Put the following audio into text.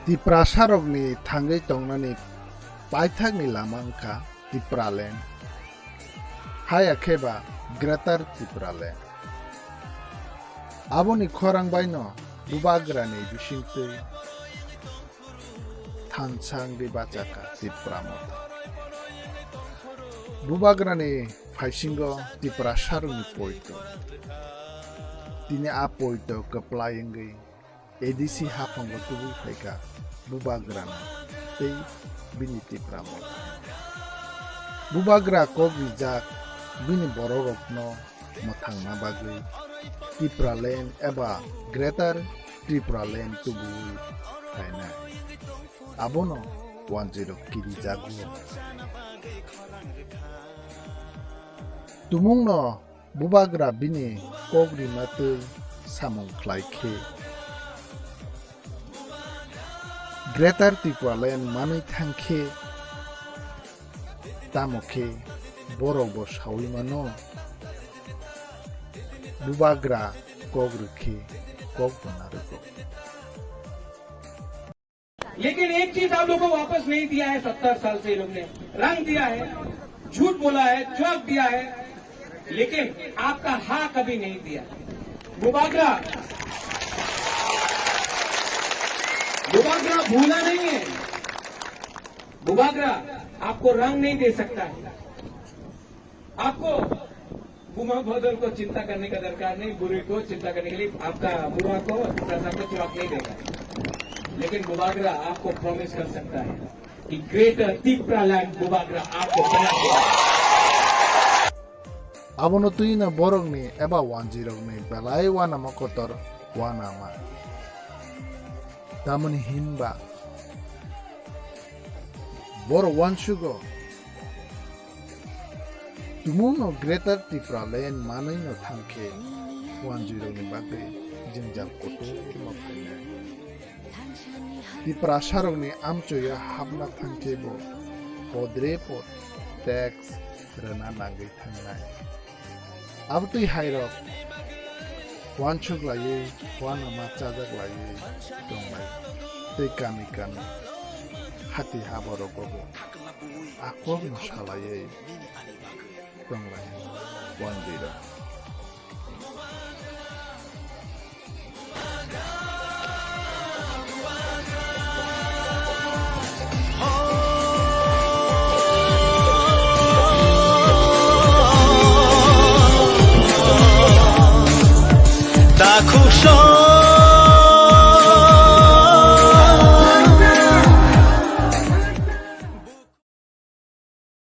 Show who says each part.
Speaker 1: Tiprasarokni thangai tongnani paithakni lama wngkha Tipraland haya kheba Greater Tipraland. Aboni khorang baino bubagrani bisingtwi thansang ribachaka Tipraland. Bubagrani phaisingo Tiprasarokni poito. Tini a poito keplai wngwi edisi hafango tubuh phaika bubagrana tei bini Tipraland. Bubagra kokwijak bini bororokno mothangna bagwi Tipraland eba Greater Tipraland tubuh Thangnai. Abono 10 kirijagu. Tumungno bubagra bini kogri matui samung khlaikhe Greater Tipraland manui thangkhe tamokhe borokbo sawi mano bubagra kogrikhe kokbonaruko.
Speaker 2: लेकिन एक चीज आप लोगों को वापस नहीं दिया है 70 साल से लोग ने रंग दिया है, झूठ बोला है, चौक दिया है, लेकिन आपका हाँ कभी नहीं दिया। बुबागरा भूला नहीं है। बुबागरा आपको रंग नहीं दे सकता है। आपको बुमा बदल को चिंता करने का दरकार नहीं, बुरे को चिंता करने के लिए आपका बुरा को चौक नहीं देगा। लेकिन बुबागरा आपको प्रॉमिस कर सकता है कि ग्रेटर तिप्रालैंड बुबागरा आपको बना देगा।
Speaker 1: Abono tuina borokni eba 10 Belai Uanalaijak Tokma Tamani hinba bor wansugo tumuno Greater Tipraland manui no thangkhe 10 ni bagwi jingjal koktwma Thangnai. Tiprasarokni amchoya habna thangkhebo podre pod tax rana nangui Thangnai. Abtui hairok wansuk laye wanama chajak laye tonglai tei kami kami hati haborokobo akogno salaye tonglai 10.
Speaker 3: Takho